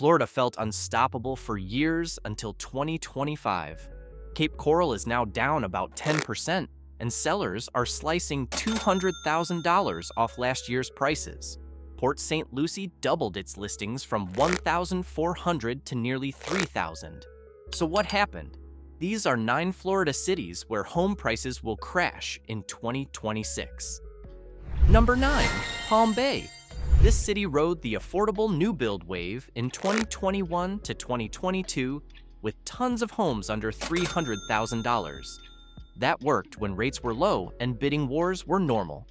Florida felt unstoppable for years until 2025. Cape Coral is now down about 10%, and sellers are slicing $200,000 off last year's prices. Port St. Lucie doubled its listings from 1,400 to nearly 3,000. So what happened? These are 9 Florida cities where home prices will crash in 2026. Number 9, Palm Bay. This city rode the affordable new build wave in 2021 to 2022 with tons of homes under $300,000. That worked when rates were low and bidding wars were normal.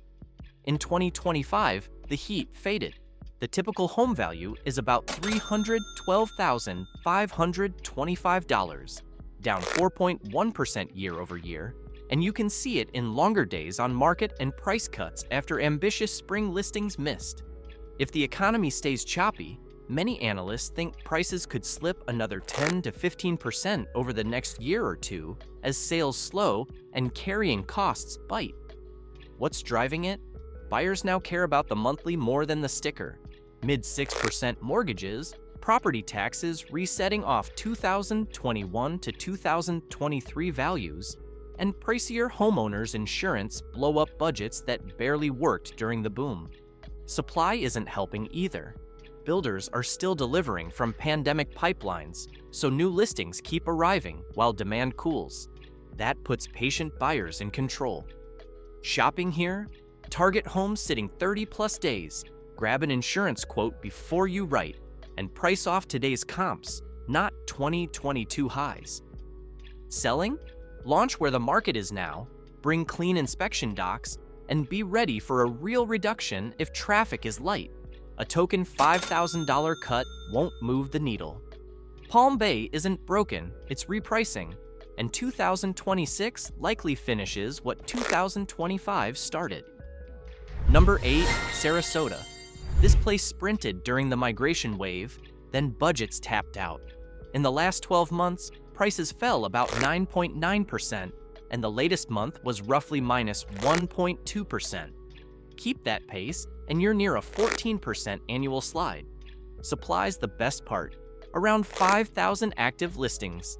In 2025, the heat faded. The typical home value is about $312,525, down 4.1% year over year, and you can see it in longer days on market and price cuts after ambitious spring listings missed. If the economy stays choppy, many analysts think prices could slip another 10 to 15% over the next year or two as sales slow and carrying costs bite. What's driving it? Buyers now care about the monthly more than the sticker. Mid-6% mortgages, property taxes resetting off 2021 to 2023 values, and pricier homeowners insurance blow up budgets that barely worked during the boom. Supply isn't helping either. Builders are still delivering from pandemic pipelines, so new listings keep arriving while demand cools. That puts patient buyers in control. Shopping here? Target homes sitting 30+ days. Grab an insurance quote before you write, and price off today's comps, not 2022 highs. Selling? Launch where the market is now, bring clean inspection docs, and be ready for a real reduction if traffic is light. A token $5,000 cut won't move the needle. Palm Bay isn't broken, it's repricing, and 2026 likely finishes what 2025 started. Number 8, Sarasota. This place sprinted during the migration wave, then budgets tapped out. In the last 12 months, prices fell about 9.9%, and the latest month was roughly minus 1.2%. Keep that pace, and you're near a 14% annual slide. Supply's the best part, around 5,000 active listings.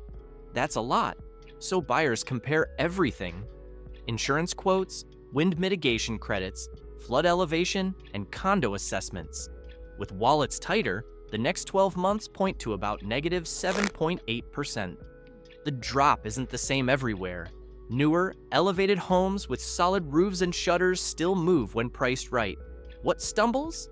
That's a lot, so buyers compare everything: insurance quotes, wind mitigation credits, flood elevation, and condo assessments. With wallets tighter, the next 12 months point to about negative 7.8%. The drop isn't the same everywhere. Newer, elevated homes with solid roofs and shutters still move when priced right. What stumbles?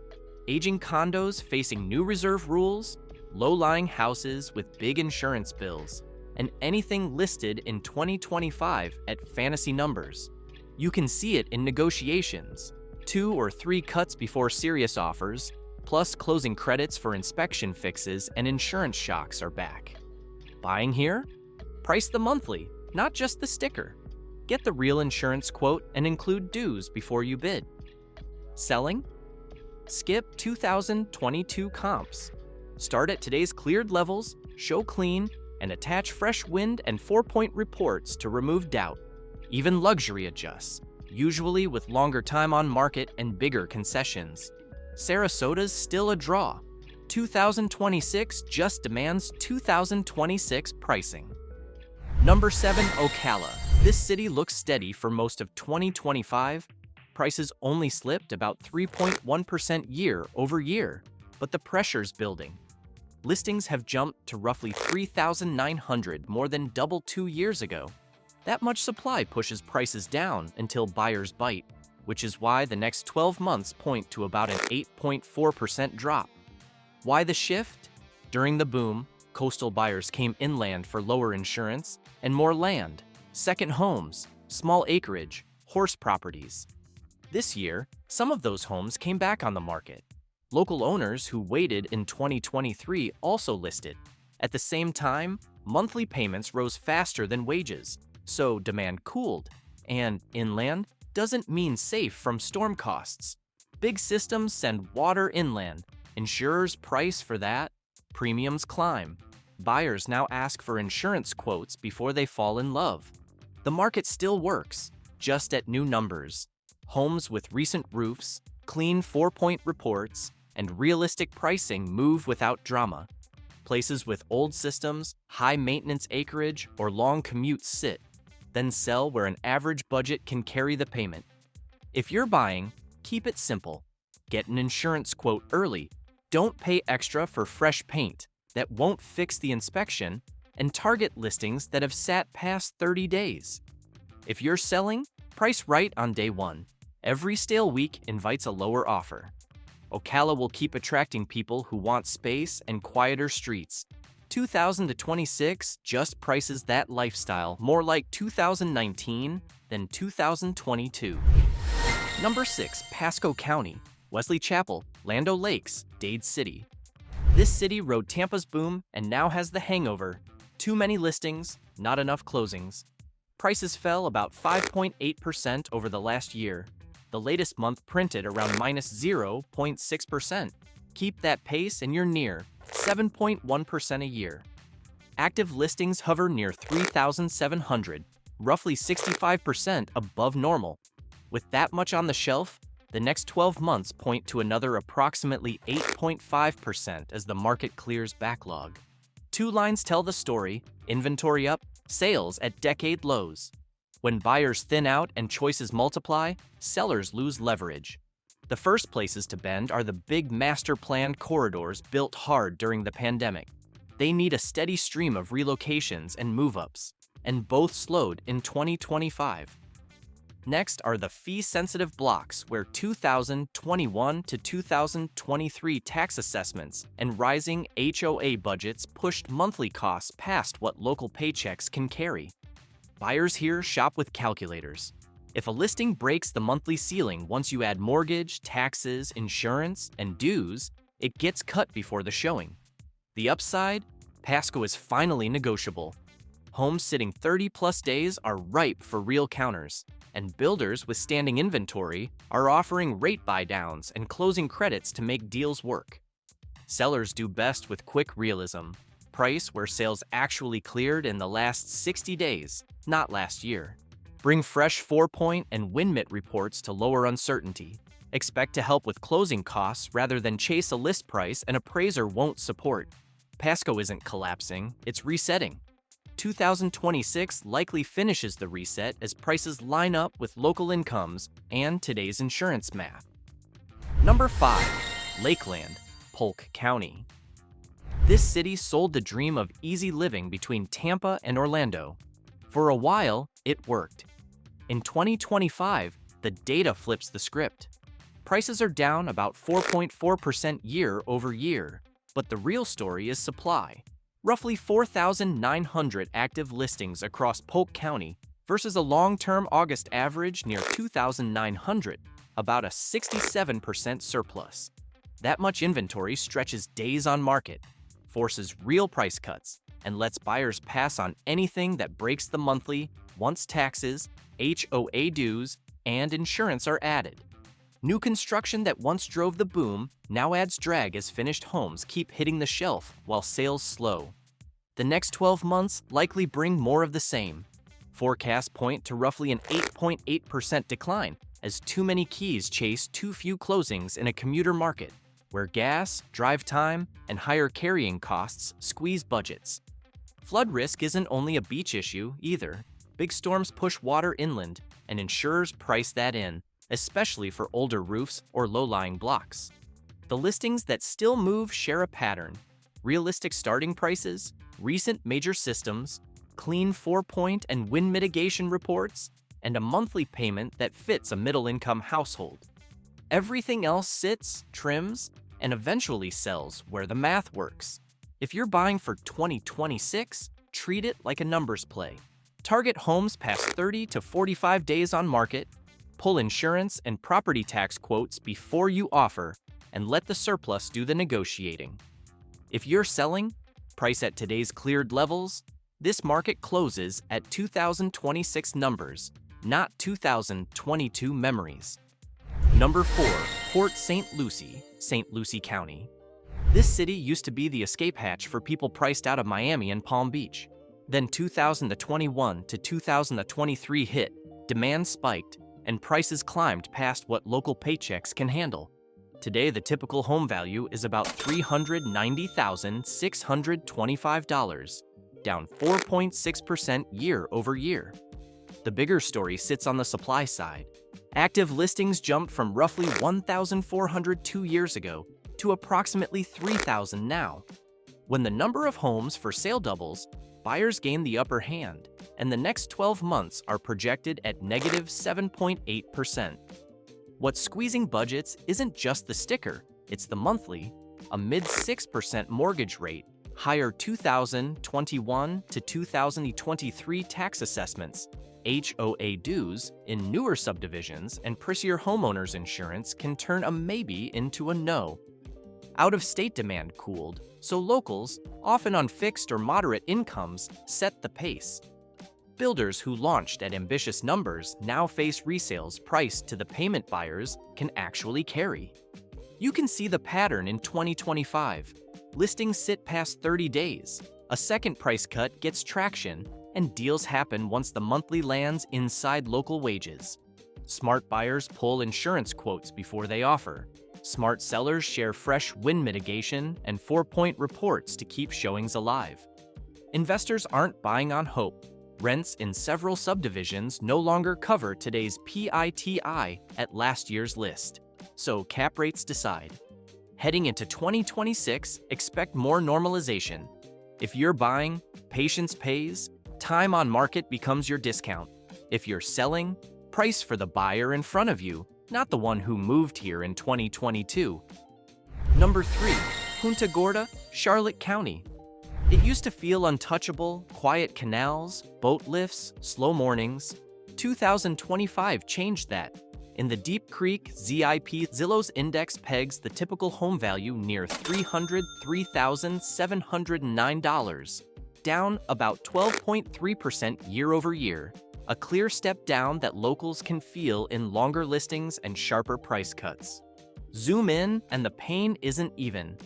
Aging condos facing new reserve rules, low-lying houses with big insurance bills, and anything listed in 2025 at fantasy numbers. You can see it in negotiations. 2 or 3 cuts before serious offers, plus closing credits for inspection fixes and insurance shocks are back. Buying here? Price the monthly, not just the sticker. Get the real insurance quote and include dues before you bid. Selling? Skip 2022 comps. Start at today's cleared levels, show clean, and attach fresh wind and 4-point reports to remove doubt. Even luxury adjusts, usually with longer time on market and bigger concessions. Sarasota's still a draw. 2026 just demands 2026 pricing. Number 7, Ocala. This city looks steady for most of 2025. Prices only slipped about 3.1% year over year, but the pressure's building. Listings have jumped to roughly 3,900, more than double 2 years ago. That much supply pushes prices down until buyers bite, which is why the next 12 months point to about an 8.4% drop. Why the shift? During the boom, coastal buyers came inland for lower insurance and more land, second homes, small acreage, horse properties. This year, some of those homes came back on the market. Local owners who waited in 2023 also listed. At the same time, monthly payments rose faster than wages, so demand cooled. And inland doesn't mean safe from storm costs. Big systems send water inland. Insurers price for that. Premiums climb. Buyers now ask for insurance quotes before they fall in love. The market still works, just at new numbers. Homes with recent roofs, clean 4-point reports, and realistic pricing move without drama. Places with old systems, high maintenance acreage, or long commutes sit, then sell where an average budget can carry the payment. If you're buying, keep it simple. Get an insurance quote early. Don't pay extra for fresh paint that won't fix the inspection, and target listings that have sat past 30 days. If you're selling, price right on day one. Every stale week invites a lower offer. Ocala will keep attracting people who want space and quieter streets. 2026 just prices that lifestyle more like 2019 than 2022. Number 6, Pasco County, Wesley Chapel, Land O'Lakes, Dade City. This city rode Tampa's boom and now has the hangover. Too many listings, not enough closings. Prices fell about 5.8% over the last year. The latest month printed around minus 0.6%. Keep that pace and you're near 7.1% a year. Active listings hover near 3,700, roughly 65% above normal. With that much on the shelf, the next 12 months point to another approximately 8.5% as the market clears backlog. Two lines tell the story: inventory up, sales at decade lows. When buyers thin out and choices multiply, sellers lose leverage. The first places to bend are the big master-planned corridors built hard during the pandemic. They need a steady stream of relocations and move-ups, and both slowed in 2025. Next are the fee-sensitive blocks where 2021 to 2023 tax assessments and rising HOA budgets pushed monthly costs past what local paychecks can carry. Buyers here shop with calculators. If a listing breaks the monthly ceiling once you add mortgage, taxes, insurance, and dues, it gets cut before the showing. The upside? Pasco is finally negotiable. Homes sitting 30-plus days are ripe for real counters, and builders with standing inventory are offering rate buy-downs and closing credits to make deals work. Sellers do best with quick realism. Price where sales actually cleared in the last 60 days, not last year. Bring fresh 4-point and WinMit reports to lower uncertainty. Expect to help with closing costs rather than chase a list price an appraiser won't support. Pasco isn't collapsing, it's resetting. 2026 likely finishes the reset as prices line up with local incomes and today's insurance math. Number 5, Lakeland, Polk County. This city sold the dream of easy living between Tampa and Orlando. For a while, it worked. In 2025, the data flips the script. Prices are down about 4.4% year over year, but the real story is supply. Roughly 4,900 active listings across Polk County versus a long-term August average near 2,900, about a 67% surplus. That much inventory stretches days on market, forces real price cuts, and lets buyers pass on anything that breaks the monthly once taxes, HOA dues, and insurance are added. New construction that once drove the boom now adds drag as finished homes keep hitting the shelf while sales slow. The next 12 months likely bring more of the same. Forecasts point to roughly an 8.8% decline as too many keys chase too few closings in a commuter market, where gas, drive time, and higher carrying costs squeeze budgets. Flood risk isn't only a beach issue either. Big storms push water inland, and insurers price that in, especially for older roofs or low-lying blocks. The listings that still move share a pattern: realistic starting prices, recent major systems, clean 4-point and wind mitigation reports, and a monthly payment that fits a middle-income household. Everything else sits, trims, and eventually sells where the math works. If you're buying for 2026, treat it like a numbers play. Target homes past 30 to 45 days on market, pull insurance and property tax quotes before you offer, and let the surplus do the negotiating. If you're selling, price at today's cleared levels, this market closes at 2026 numbers, not 2022 memories. Number 4, Port St. Lucie, St. Lucie County. This city used to be the escape hatch for people priced out of Miami and Palm Beach. Then 2021 to 2023 hit, demand spiked, and prices climbed past what local paychecks can handle. Today, the typical home value is about $390,625, down 4.6% year over year. The bigger story sits on the supply side. Active listings jumped from roughly 1,400 2 years ago to approximately 3,000 now. When the number of homes for sale doubles, buyers gain the upper hand, and the next 12 months are projected at negative 7.8%. What's squeezing budgets isn't just the sticker, it's the monthly, a mid-6% mortgage rate, higher 2021 to 2023 tax assessments, HOA dues in newer subdivisions, and pricier homeowners insurance can turn a maybe into a no. Out-of-state demand cooled, so locals, often on fixed or moderate incomes, set the pace. Builders who launched at ambitious numbers now face resales priced to the payment buyers can actually carry. You can see the pattern in 2025. Listings sit past 30 days, a second price cut gets traction, and deals happen once the monthly lands inside local wages. Smart buyers pull insurance quotes before they offer. Smart sellers share fresh wind mitigation and 4-point reports to keep showings alive. Investors aren't buying on hope. Rents in several subdivisions no longer cover today's PITI at last year's list, so cap rates decide. Heading into 2026, expect more normalization. If you're buying, patience pays, time on market becomes your discount. If you're selling, price for the buyer in front of you, not the one who moved here in 2022. Number 3, Punta Gorda, Charlotte County. It used to feel untouchable, quiet canals, boat lifts, slow mornings. 2025 changed that. In the Deep Creek ZIP, Zillow's index pegs the typical home value near $303,709, down about 12.3% year over year, a clear step down that locals can feel in longer listings and sharper price cuts. Zoom in and the pain isn't even.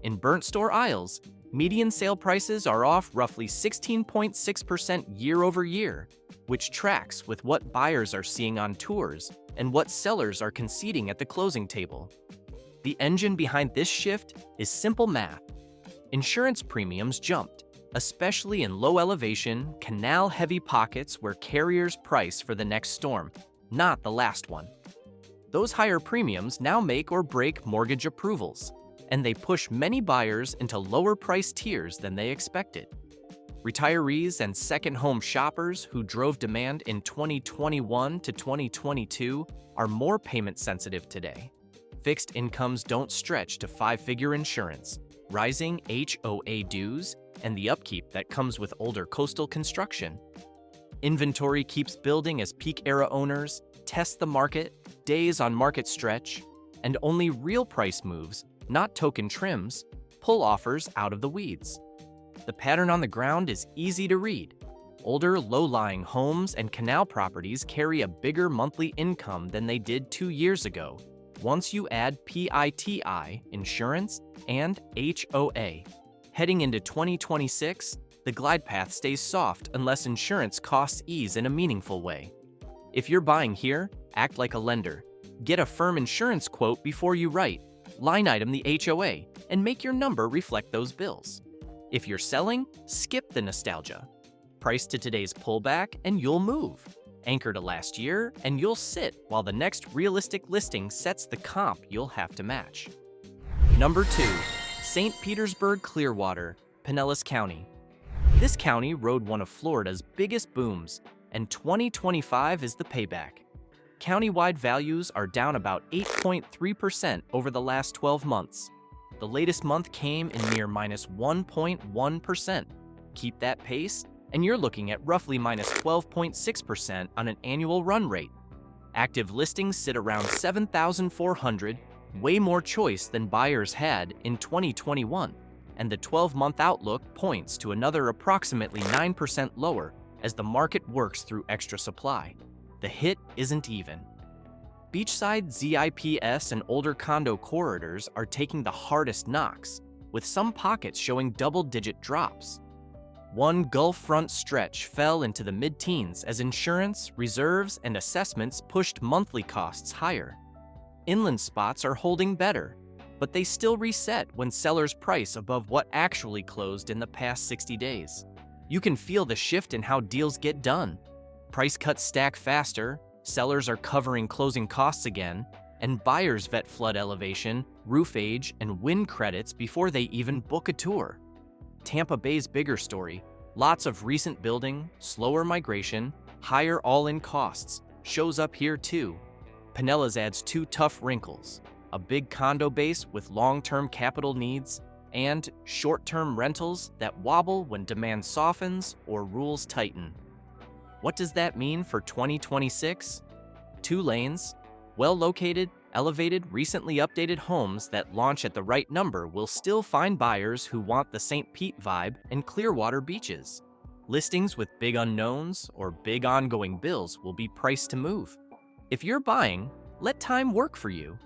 In Burnt Store Isles, median sale prices are off roughly 16.6% year over year, which tracks with what buyers are seeing on tours and what sellers are conceding at the closing table. The engine behind this shift is simple math. Insurance premiums jumped, especially in low-elevation, canal-heavy pockets where carriers price for the next storm, not the last one. Those higher premiums now make or break mortgage approvals, and they push many buyers into lower price tiers than they expected. Retirees and second home shoppers who drove demand in 2021 to 2022 are more payment sensitive today. Fixed incomes don't stretch to 5-figure insurance, rising HOA dues, and the upkeep that comes with older coastal construction. Inventory keeps building as peak era owners test the market, days on market stretch, and only real price moves, not token trims, pull offers out of the weeds. The pattern on the ground is easy to read. Older, low-lying homes and canal properties carry a bigger monthly income than they did 2 years ago, once you add PITI, insurance, and HOA. Heading into 2026, the glide path stays soft unless insurance costs ease in a meaningful way. If you're buying here, act like a lender. Get a firm insurance quote before you write, line item the HOA, and make your number reflect those bills. If you're selling, skip the nostalgia. Price to today's pullback and you'll move. Anchor to last year and you'll sit while the next realistic listing sets the comp you'll have to match. Number 2, St. Petersburg Clearwater, Pinellas County. This county rode one of Florida's biggest booms, and 2025 is the payback. Countywide values are down about 8.3% over the last 12 months. The latest month came in near minus 1.1%. Keep that pace, and you're looking at roughly minus 12.6% on an annual run rate. Active listings sit around 7,400, way more choice than buyers had in 2021, and the 12-month outlook points to another approximately 9% lower as the market works through extra supply. The hit isn't even. Beachside ZIPS and older condo corridors are taking the hardest knocks, with some pockets showing double-digit drops. One Gulf Front stretch fell into the mid-teens as insurance, reserves, and assessments pushed monthly costs higher. Inland spots are holding better, but they still reset when sellers price above what actually closed in the past 60 days. You can feel the shift in how deals get done. Price cuts stack faster, sellers are covering closing costs again, and buyers vet flood elevation, roof age, and wind credits before they even book a tour. Tampa Bay's bigger story: lots of recent building, slower migration, higher all-in costs, shows up here too. Pinellas adds two tough wrinkles: a big condo base with long-term capital needs, and short-term rentals that wobble when demand softens or rules tighten. What does that mean for 2026? 2 lanes, well-located, elevated, recently updated homes that launch at the right number will still find buyers who want the St. Pete vibe and Clearwater beaches. Listings with big unknowns or big ongoing bills will be priced to move. If you're buying, let time work for you.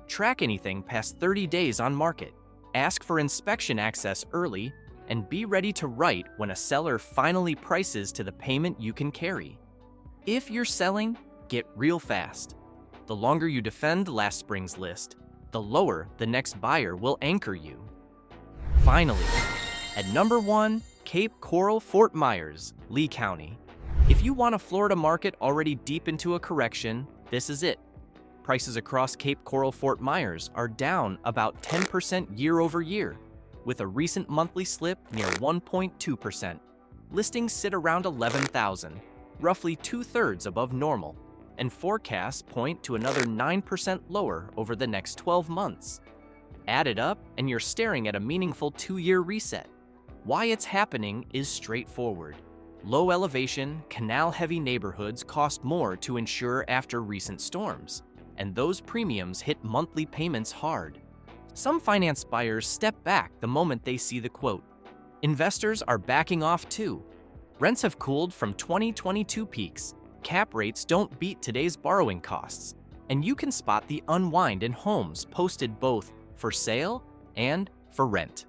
Track anything past 30 days on market. Ask for inspection access early, and be ready to write when a seller finally prices to the payment you can carry. If you're selling, get real fast. The longer you defend last spring's list, the lower the next buyer will anchor you. Finally, at number 1, Cape Coral, Fort Myers, Lee County. If you want a Florida market already deep into a correction, this is it. Prices across Cape Coral, Fort Myers are down about 10% year over year, with a recent monthly slip near 1.2%. Listings sit around 11,000, roughly 2/3 above normal, and forecasts point to another 9% lower over the next 12 months. Add it up, and you're staring at a meaningful 2-year reset. Why it's happening is straightforward. Low elevation, canal-heavy neighborhoods cost more to insure after recent storms, and those premiums hit monthly payments hard. Some finance buyers step back the moment they see the quote. Investors are backing off too. Rents have cooled from 2022 peaks. Cap rates don't beat today's borrowing costs, and you can spot the unwind in homes posted both for sale and for rent.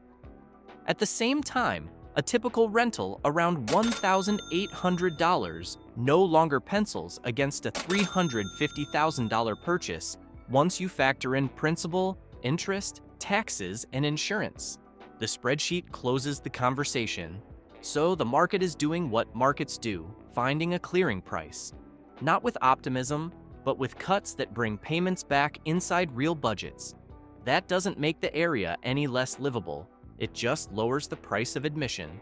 At the same time, a typical rental around $1,800 no longer pencils against a $350,000 purchase once you factor in principal, interest, taxes, and insurance. The spreadsheet closes the conversation. So the market is doing what markets do, finding a clearing price. Not with optimism, but with cuts that bring payments back inside real budgets. That doesn't make the area any less livable. It just lowers the price of admission.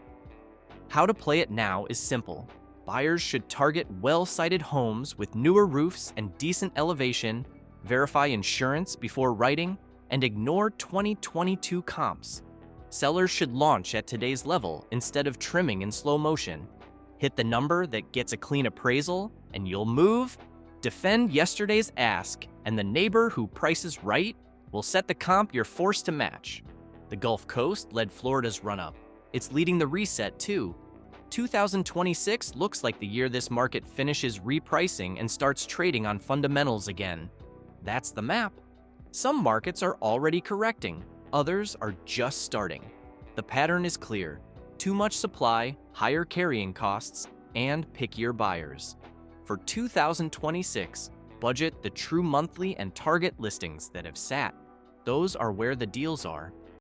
How to play it now is simple. Buyers should target well-sited homes with newer roofs and decent elevation, verify insurance before writing, and ignore 2022 comps. Sellers should launch at today's level instead of trimming in slow motion. Hit the number that gets a clean appraisal, and you'll move. Defend yesterday's ask, and the neighbor who prices right will set the comp you're forced to match. The Gulf Coast led Florida's run-up. It's leading the reset, too. 2026 looks like the year this market finishes repricing and starts trading on fundamentals again. That's the map. Some markets are already correcting. Others are just starting. The pattern is clear. Too much supply, higher carrying costs, and pickier buyers. For 2026, budget the true monthly and target listings that have sat. Those are where the deals are.